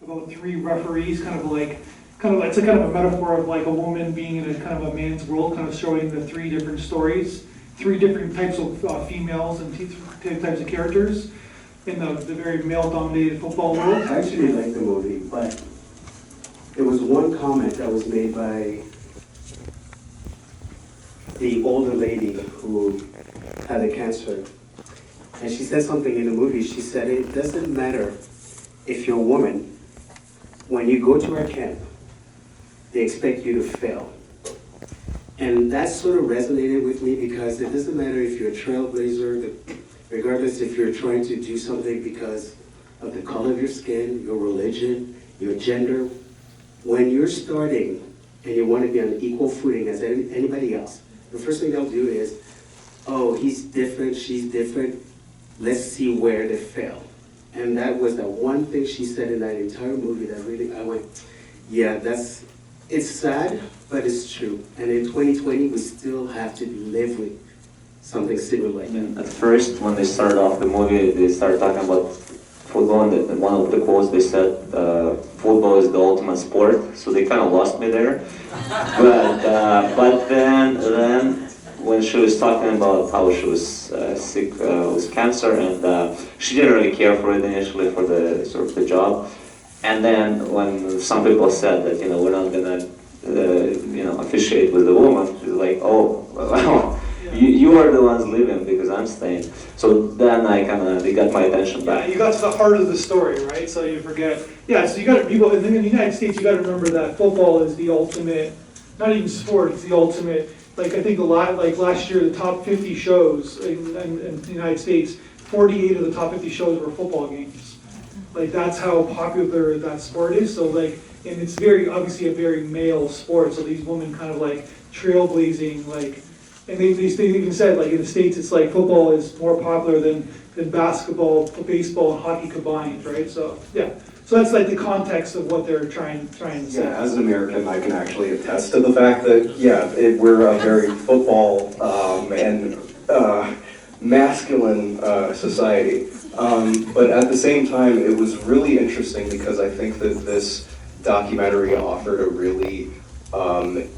about three referees, it's a kind of a metaphor of like a woman being in a kind of a man's world, kind of showing the three different stories, three different types of females and types of characters in the very male-dominated football world. I actually like the movie, but there was one comment that was made by the older lady who had a cancer. And she said something in the movie. She said, it doesn't matter if you're a woman, when you go to our camp, they expect you to fail. And that sort of resonated with me because it doesn't matter if you're a trailblazer, regardless if you're trying to do something because of the color of your skin, your religion, your gender. When you're starting and you want to be on equal footing as anybody else, the first thing they'll do is, oh, he's different, she's different, let's see where they fail. And that was the one thing she said in that entire movie that really, I went, yeah, it's sad, but it's true. And in 2020, we still have to live with something similar like that. At first, when they started off the movie, they started talking about football, and one of the quotes they said, football is the ultimate sport, so they kind of lost me there. But then when she was talking about how she was sick with cancer, and she didn't really care for it initially for the sort of the job. And then when some people said that, we're not gonna, officiate with the woman, she's like, oh, well, you are the ones leaving because I'm staying. So then they got my attention back. Yeah, you got to the heart of the story, right? So you forget. Yeah, so you got to, people, in the United States, you got to remember that football is the ultimate, not even sport, it's the ultimate. Like I think last year, the top 50 shows in the United States, 48 of the top 50 shows were football games. Like that's how popular that sport is. So like, and it's obviously a very male sport. So these women kind of like trailblazing, like, and they even said like in the States, it's like football is more popular than basketball, baseball, and hockey combined, right? So yeah. So that's like the context of what they're trying to say. Yeah, as an American, I can actually attest to the fact that, we're a very football and masculine society. But at the same time, it was really interesting because I think that this documentary offered a really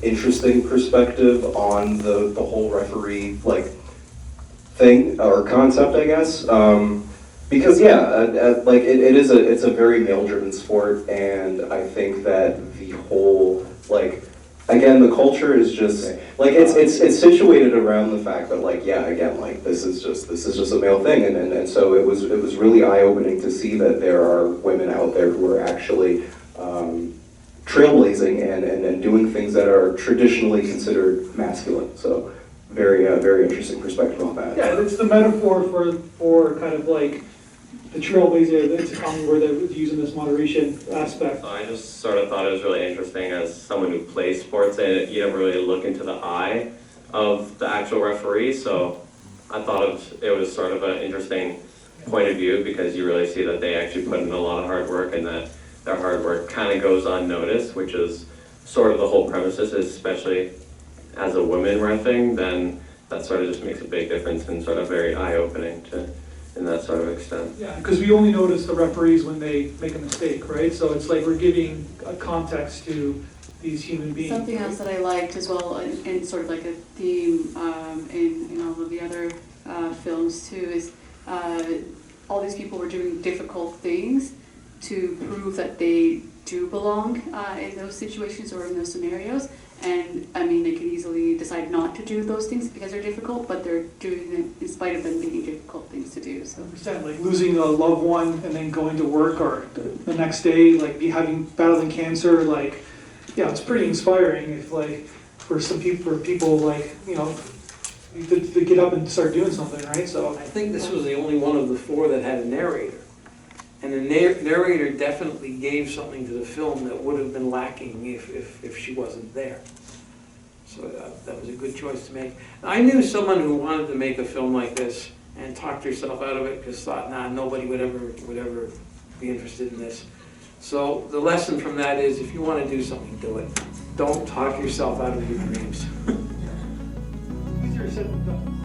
interesting perspective on the whole referee thing or concept, I guess. Because it's a very male-driven sport, and I think that the whole again, the culture is just it's situated around the fact that this is just a male thing, and so it was really eye-opening to see that there are women out there who are actually trailblazing and doing things that are traditionally considered masculine. So very interesting perspective on that. Yeah, it's the metaphor for kind of like the trailblazer. It's a common word that was used in this moderation aspect. I just sort of thought it was really interesting as someone who plays sports, and you never really look into the eye of the actual referee. So I thought it was sort of an interesting point of view because you really see that they actually put in a lot of hard work, and that their hard work kind of goes unnoticed, which is sort of the whole premises, especially as a woman reffing, then that sort of just makes a big difference and sort of very eye-opening in that sort of extent. Yeah, because we only notice the referees when they make a mistake, right? So it's like we're giving a context to these human beings. Something else that I liked as well, and sort of like a theme in all of the other films too, is all these people were doing difficult things to prove that they do belong in those situations or in those scenarios. And I mean, they can easily decide not to do those things because they're difficult, but they're doing them in spite of them being difficult things to do. So, like losing a loved one and then going to work, or the next day, like battling cancer, it's pretty inspiring. If for people to get up and start doing something, right? So I think this was the only one of the four that had a narrator. And the narrator definitely gave something to the film that would have been lacking if she wasn't there. So that was a good choice to make. I knew someone who wanted to make a film like this and talked herself out of it because thought, nobody would ever be interested in this. So the lesson from that is, if you want to do something, do it. Don't talk yourself out of your dreams. easier said than done.